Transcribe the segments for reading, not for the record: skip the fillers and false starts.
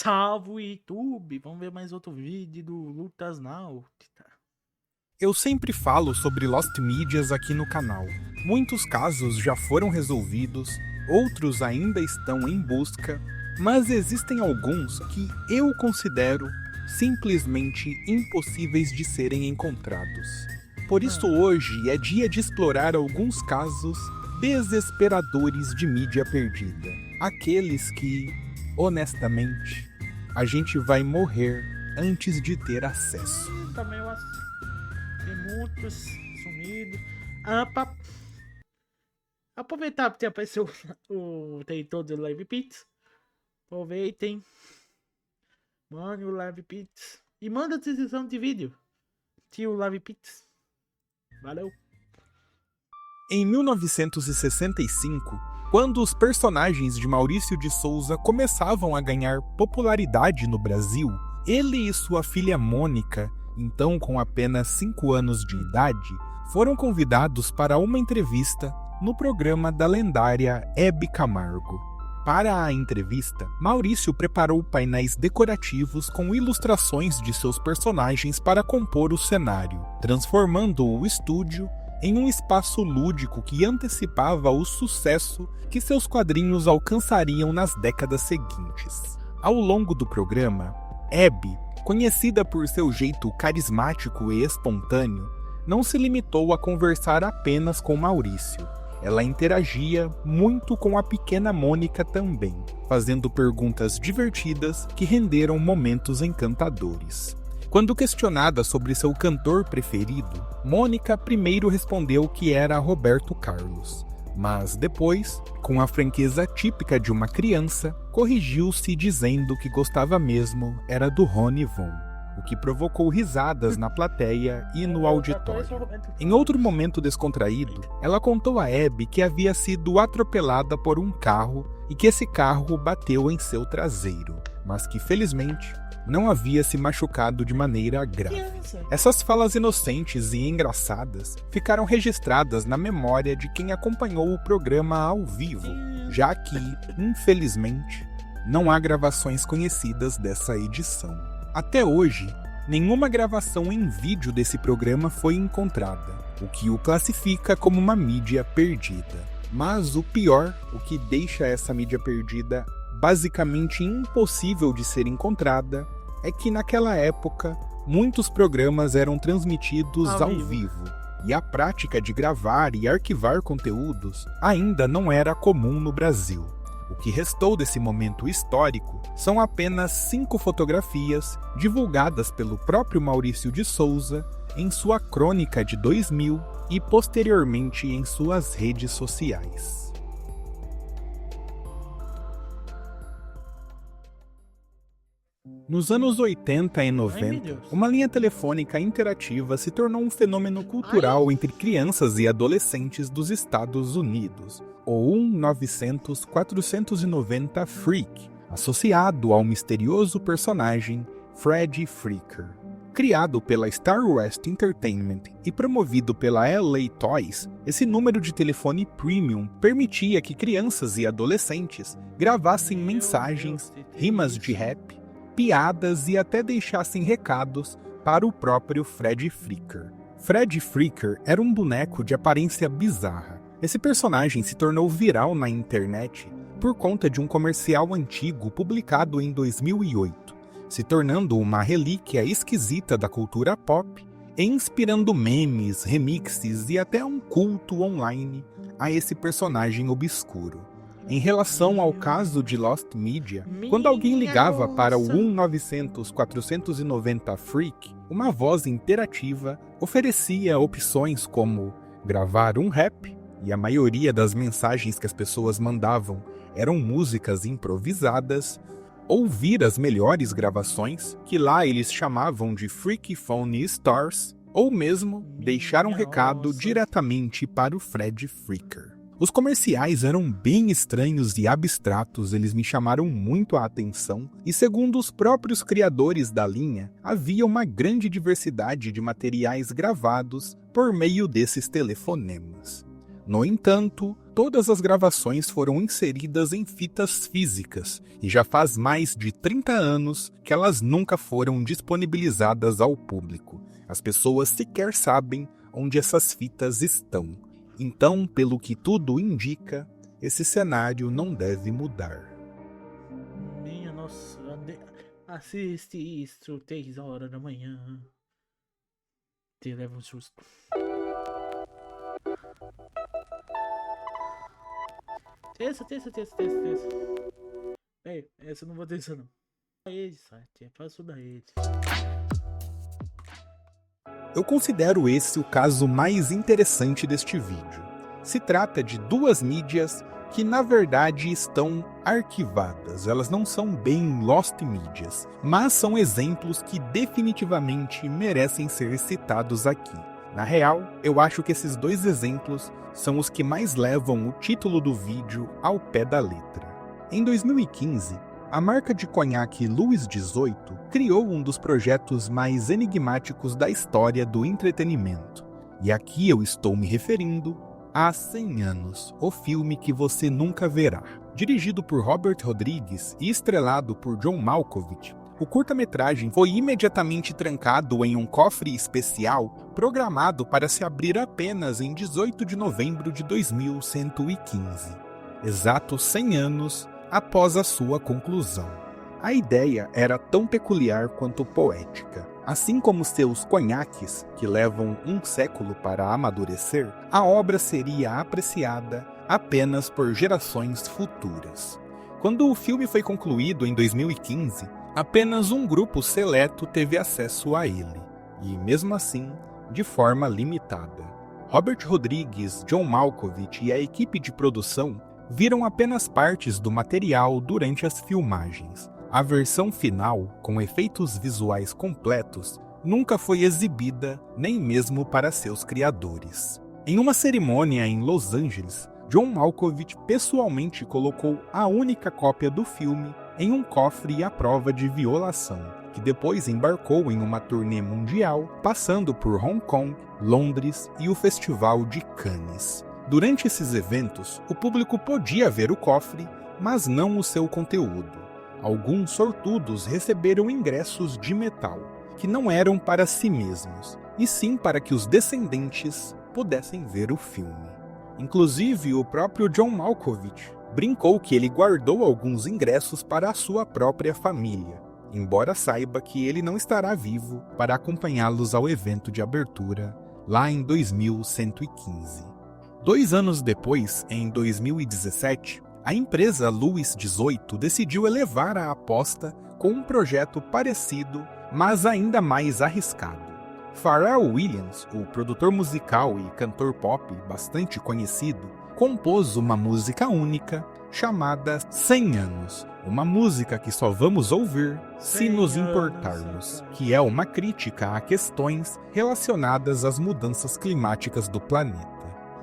Salve YouTube! Vamos ver mais outro vídeo do Lutas Náutica. Eu sempre falo sobre Lost Medias aqui no canal. Muitos casos já foram resolvidos, outros ainda estão em busca, mas existem alguns que eu considero simplesmente impossíveis de serem encontrados. Por isso hoje é dia de explorar alguns casos desesperadores de mídia perdida. Aqueles que, honestamente, a gente vai morrer antes de ter acesso. Também eu acho. Tem muitos sumidos. Aproveitar porque apareceu o território do Live Pits. Aproveitem. Mande o Live Pits. E manda a sugestão de vídeo. Tio Live Pits. Valeu. Em 1965, quando os personagens de Maurício de Souza começavam a ganhar popularidade no Brasil, ele e sua filha Mônica, então com apenas 5 anos de idade, foram convidados para uma entrevista no programa da lendária Hebe Camargo. Para a entrevista, Maurício preparou painéis decorativos com ilustrações de seus personagens para compor o cenário, transformando o estúdio em um espaço lúdico que antecipava o sucesso que seus quadrinhos alcançariam nas décadas seguintes. Ao longo do programa, Hebe, conhecida por seu jeito carismático e espontâneo, não se limitou a conversar apenas com Maurício. Ela interagia muito com a pequena Mônica também, fazendo perguntas divertidas que renderam momentos encantadores. Quando questionada sobre seu cantor preferido, Mônica primeiro respondeu que era Roberto Carlos, mas depois, com a franqueza típica de uma criança, corrigiu-se dizendo que gostava mesmo era do Rony Von, o que provocou risadas na plateia e no auditório. Em outro momento descontraído, ela contou a Hebe que havia sido atropelada por um carro e que esse carro bateu em seu traseiro, mas que felizmente não havia se machucado de maneira grave. Essas falas inocentes e engraçadas ficaram registradas na memória de quem acompanhou o programa ao vivo, já que, infelizmente, não há gravações conhecidas dessa edição. Até hoje, nenhuma gravação em vídeo desse programa foi encontrada, o que o classifica como uma mídia perdida. Mas o pior, o que deixa essa mídia perdida basicamente impossível de ser encontrada, é que naquela época, muitos programas eram transmitidos ao vivo, e a prática de gravar e arquivar conteúdos ainda não era comum no Brasil. O que restou desse momento histórico são apenas 5 fotografias divulgadas pelo próprio Maurício de Souza em sua crônica de 2000 e posteriormente em suas redes sociais. Nos anos 80 e 90, uma linha telefônica interativa se tornou um fenômeno cultural entre crianças e adolescentes dos Estados Unidos, o 1-900-490 Freak, associado ao misterioso personagem Freddy Freaker. Criado pela Star West Entertainment e promovido pela LA Toys, esse número de telefone premium permitia que crianças e adolescentes gravassem mensagens, rimas de rap, piadas e até deixassem recados para o próprio Freddy Freaker. Freddy Freaker era um boneco de aparência bizarra. Esse personagem se tornou viral na internet por conta de um comercial antigo publicado em 2008, se tornando uma relíquia esquisita da cultura pop e inspirando memes, remixes e até um culto online a esse personagem obscuro. Em relação ao caso de Lost Media, quando alguém ligava para o 1-900-490 Freak, uma voz interativa oferecia opções como gravar um rap, e a maioria das mensagens que as pessoas mandavam eram músicas improvisadas, ouvir as melhores gravações, que lá eles chamavam de Freaky Phone Stars, ou mesmo deixar um recado diretamente para o Freddy Freaker. Os comerciais eram bem estranhos e abstratos, eles me chamaram muito a atenção, e segundo os próprios criadores da linha, havia uma grande diversidade de materiais gravados por meio desses telefonemas. No entanto, todas as gravações foram inseridas em fitas físicas e já faz mais de 30 anos que elas nunca foram disponibilizadas ao público. As pessoas sequer sabem onde essas fitas estão. Então, pelo que tudo indica, esse cenário não deve mudar. Minha nossa, assiste isso 3 horas da manhã. Te leva um susto. Terça. Ei, essa eu não vou terça não. É pra estudar ele. Eu considero esse o caso mais interessante deste vídeo. Se trata de duas mídias que na verdade estão arquivadas. Elas não são bem lost mídias, mas são exemplos que definitivamente merecem ser citados aqui. Na real, eu acho que esses dois exemplos são os que mais levam o título do vídeo ao pé da letra. Em 2015, a marca de conhaque Louis XVIII criou um dos projetos mais enigmáticos da história do entretenimento. E aqui eu estou me referindo a 100 Anos, o filme que você nunca verá. Dirigido por Robert Rodrigues e estrelado por John Malkovich, o curta-metragem foi imediatamente trancado em um cofre especial programado para se abrir apenas em 18 de novembro de 2115, exatos 100 anos após a sua conclusão. A ideia era tão peculiar quanto poética. Assim como seus conhaques, que levam um século para amadurecer, a obra seria apreciada apenas por gerações futuras. Quando o filme foi concluído em 2015, apenas um grupo seleto teve acesso a ele, e mesmo assim, de forma limitada. Robert Rodrigues, John Malkovich e a equipe de produção viram apenas partes do material durante as filmagens. A versão final, com efeitos visuais completos, nunca foi exibida nem mesmo para seus criadores. Em uma cerimônia em Los Angeles, John Malkovich pessoalmente colocou a única cópia do filme em um cofre à prova de violação, que depois embarcou em uma turnê mundial, passando por Hong Kong, Londres e o Festival de Cannes. Durante esses eventos, o público podia ver o cofre, mas não o seu conteúdo. Alguns sortudos receberam ingressos de metal, que não eram para si mesmos, e sim para que os descendentes pudessem ver o filme. Inclusive, o próprio John Malkovich brincou que ele guardou alguns ingressos para a sua própria família, embora saiba que ele não estará vivo para acompanhá-los ao evento de abertura lá em 2115. 2 anos depois, em 2017, a empresa Louis XVIII decidiu elevar a aposta com um projeto parecido, mas ainda mais arriscado. Pharrell Williams, o produtor musical e cantor pop bastante conhecido, compôs uma música única chamada 100 Anos, uma música que só vamos ouvir se nos importarmos, que é uma crítica a questões relacionadas às mudanças climáticas do planeta.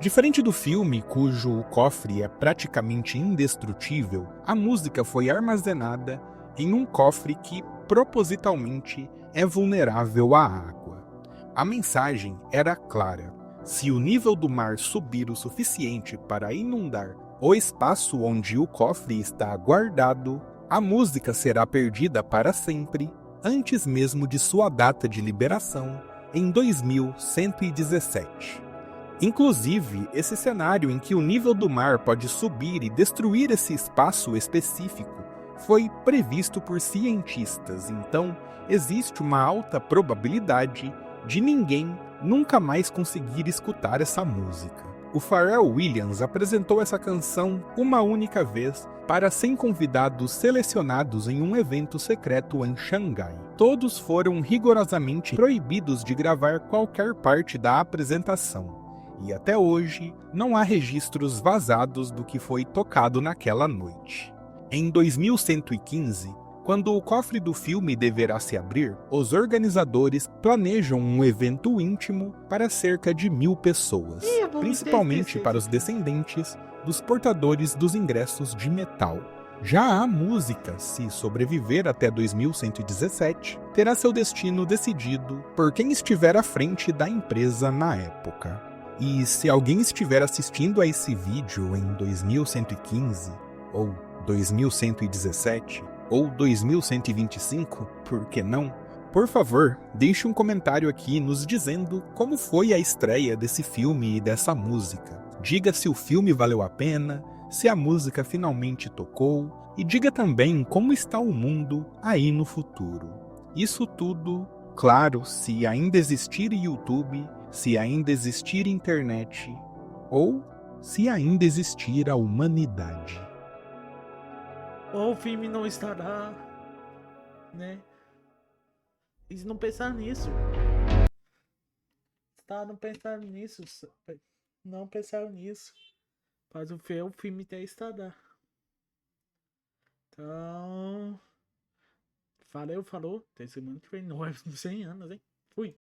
Diferente do filme, cujo cofre é praticamente indestrutível, a música foi armazenada em um cofre que, propositalmente, é vulnerável à água. A mensagem era clara: se o nível do mar subir o suficiente para inundar o espaço onde o cofre está guardado, a música será perdida para sempre, antes mesmo de sua data de liberação, em 2117. Inclusive, esse cenário em que o nível do mar pode subir e destruir esse espaço específico foi previsto por cientistas, então existe uma alta probabilidade de ninguém nunca mais conseguir escutar essa música. O Pharrell Williams apresentou essa canção uma única vez para 100 convidados selecionados em um evento secreto em Xangai. Todos foram rigorosamente proibidos de gravar qualquer parte da apresentação. E até hoje, não há registros vazados do que foi tocado naquela noite. Em 2115, quando o cofre do filme deverá se abrir, os organizadores planejam um evento íntimo para cerca de 1000 pessoas, principalmente para os descendentes dos portadores dos ingressos de metal. Já a música, se sobreviver até 2117, terá seu destino decidido por quem estiver à frente da empresa na época. E se alguém estiver assistindo a esse vídeo em 2115, ou 2117, ou 2125, por que não? Por favor, deixe um comentário aqui nos dizendo como foi a estreia desse filme e dessa música. Diga se o filme valeu a pena, se a música finalmente tocou, e diga também como está o mundo aí no futuro. Isso tudo, claro, se ainda existir YouTube, se ainda existir internet, ou se ainda existir a humanidade. Ou o filme não estará, né? Eles não pensaram nisso. Não pensaram nisso. Não pensaram nisso. Mas o filme até estará. Então. Falou. Até semana que vem. Não é 100 anos, hein? Fui.